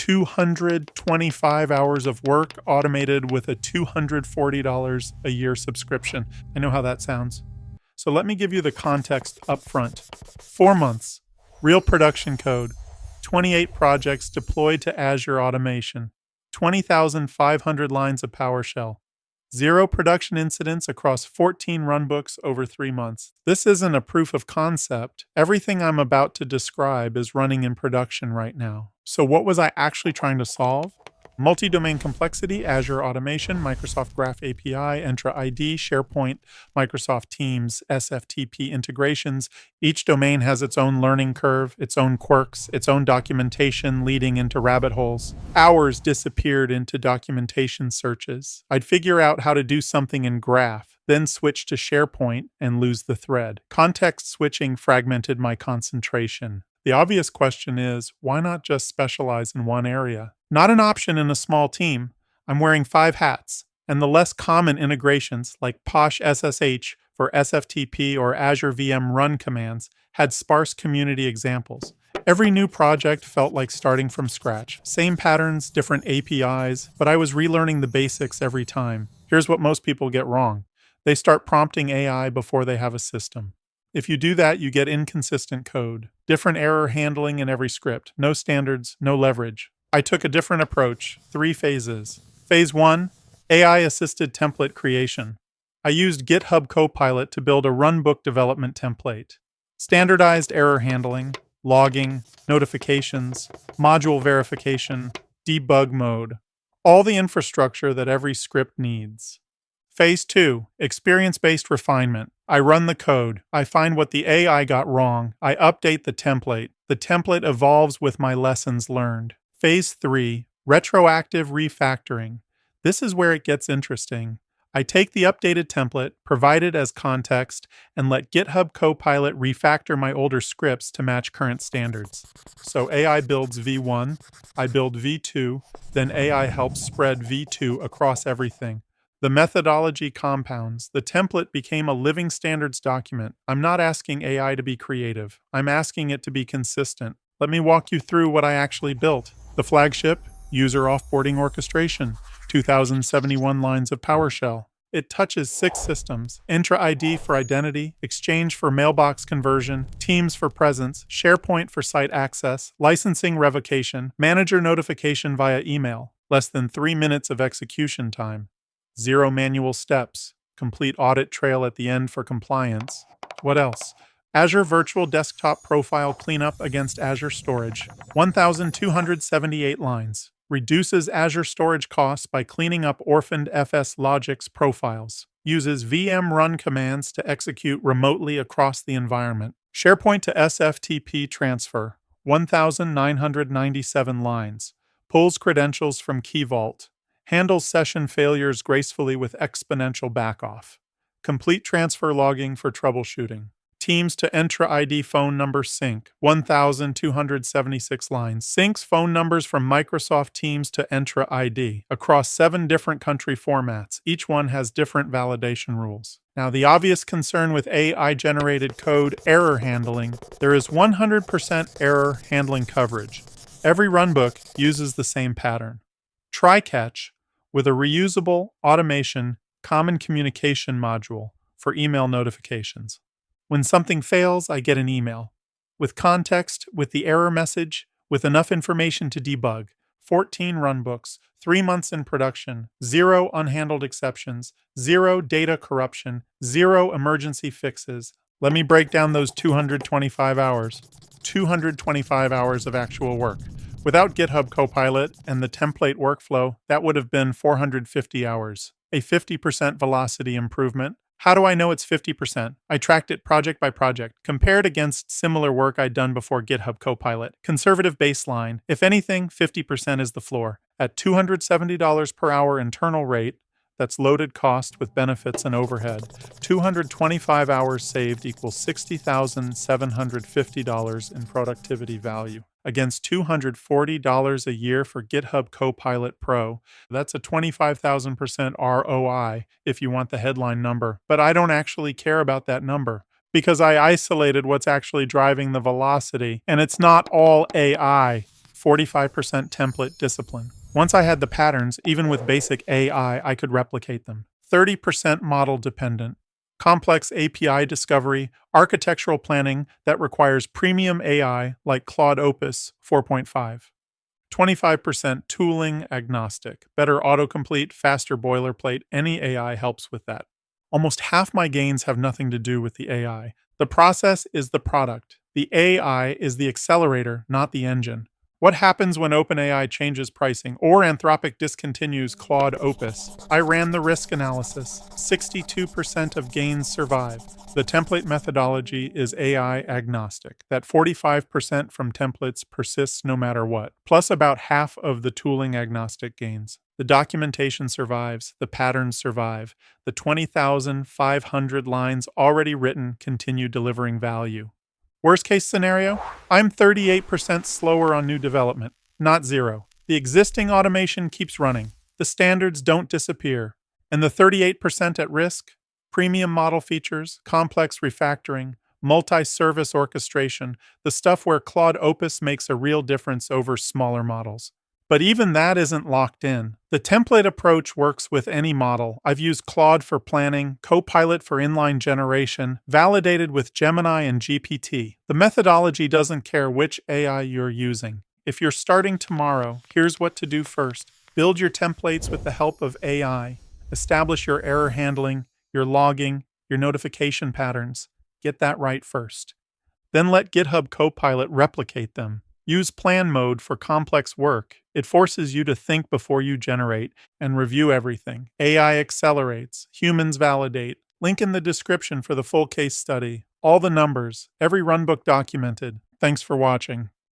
225 hours of work automated with a $240 a year subscription. I know how that sounds. So let me give you the context up front. 4 months, real production code, 28 projects deployed to Azure automation, 20,500 lines of PowerShell, 0 production incidents across 14 runbooks over 3 months. This isn't a proof of concept. Everything I'm about to describe is running in production right now. So what was I actually trying to solve? Multi-domain complexity, Azure automation, Microsoft Graph API, Entra ID, SharePoint, Microsoft Teams, SFTP integrations. Each domain has its own learning curve, its own quirks, its own documentation leading into rabbit holes. Hours disappeared into documentation searches. I'd figure out how to do something in Graph, then switch to SharePoint and lose the thread. Context switching fragmented my concentration. The obvious question is, why not just specialize in one area? Not an option in a small team. I'm wearing 5 hats, and the less common integrations like Posh SSH for SFTP or Azure VM run commands had sparse community examples. Every new project felt like starting from scratch. Same patterns, different APIs, but I was relearning the basics every time. Here's what most people get wrong. They start prompting AI before they have a system. If you do that, you get inconsistent code. Different error handling in every script. No standards, no leverage. I took a different approach. 3 phases. Phase 1, AI-assisted template creation. I used GitHub Copilot to build a runbook development template. Standardized error handling, logging, notifications, module verification, debug mode. All the infrastructure that every script needs. Phase 2, experience-based refinement. I run the code. I find what the AI got wrong. I update the template. The template evolves with my lessons learned. Phase 3, retroactive refactoring. This is where it gets interesting. I take the updated template, provide it as context, and let GitHub Copilot refactor my older scripts to match current standards. So AI builds V1, I build V2, then AI helps spread V2 across everything. The methodology compounds. The template became a living standards document. I'm not asking AI to be creative. I'm asking it to be consistent. Let me walk you through what I actually built. The flagship, user offboarding orchestration, 2,071 lines of PowerShell. It touches 6 systems: Entra ID for identity, Exchange for mailbox conversion, Teams for presence, SharePoint for site access, licensing revocation, manager notification via email. Less than 3 minutes of execution time. 0 manual steps. Complete audit trail at the end for compliance. What else? Azure Virtual Desktop Profile Cleanup against Azure Storage. 1,278 lines. Reduces Azure storage costs by cleaning up orphaned FS Logix profiles. Uses VM run commands to execute remotely across the environment. SharePoint to SFTP transfer. 1,997 lines. Pulls credentials from Key Vault. Handles session failures gracefully with exponential backoff. Complete transfer logging for troubleshooting. Teams to Entra ID phone number sync. 1,276 lines. Syncs phone numbers from Microsoft Teams to Entra ID across 7 different country formats. Each one has different validation rules. Now, the obvious concern with AI-generated code, error handling. There is 100% error handling coverage. Every runbook uses the same pattern. Try-catch with a reusable automation common communication module for email notifications. When something fails, I get an email. With context, with the error message, with enough information to debug. 14 runbooks, 3 months in production, 0 unhandled exceptions, 0 data corruption, 0 emergency fixes. Let me break down those 225 hours. 225 hours of actual work. Without GitHub Copilot and the template workflow, that would have been 450 hours. A 50% velocity improvement. How do I know it's 50%? I tracked it project by project, compared against similar work I'd done before GitHub Copilot. Conservative baseline. If anything, 50% is the floor. At $270 per hour internal rate, that's loaded cost with benefits and overhead. 225 hours saved equals $60,750 in productivity value. Against $240 a year for GitHub Copilot Pro, that's a 25,000% ROI if you want the headline number. But I don't actually care about that number because I isolated what's actually driving the velocity, and it's not all AI. 45% template discipline. Once I had the patterns, even with basic AI, I could replicate them. 30% model dependent. Complex API discovery, architectural planning that requires premium AI like Claude Opus 4.5. 25% tooling agnostic. Better autocomplete, faster boilerplate. Any AI helps with that. Almost half my gains have nothing to do with the AI. The process is the product. The AI is the accelerator, not the engine. What happens when OpenAI changes pricing or Anthropic discontinues Claude Opus? I ran the risk analysis. 62% of gains survive. The template methodology is AI agnostic. That 45% from templates persists no matter what, plus about half of the tooling agnostic gains. The documentation survives, the patterns survive. The 20,500 lines already written continue delivering value. Worst case scenario, I'm 38% slower on new development, not zero. The existing automation keeps running. The standards don't disappear. And the 38% at risk? Premium model features, complex refactoring, multi-service orchestration, the stuff where Claude Opus makes a real difference over smaller models. But even that isn't locked in. The template approach works with any model. I've used Claude for planning, Copilot for inline generation, validated with Gemini and GPT. The methodology doesn't care which AI you're using. If you're starting tomorrow, here's what to do first. Build your templates with the help of AI. Establish your error handling, your logging, your notification patterns. Get that right first. Then let GitHub Copilot replicate them. Use plan mode for complex work. It forces you to think before you generate and review everything. AI accelerates. Humans validate. Link in the description for the full case study. All the numbers. Every runbook documented. Thanks for watching.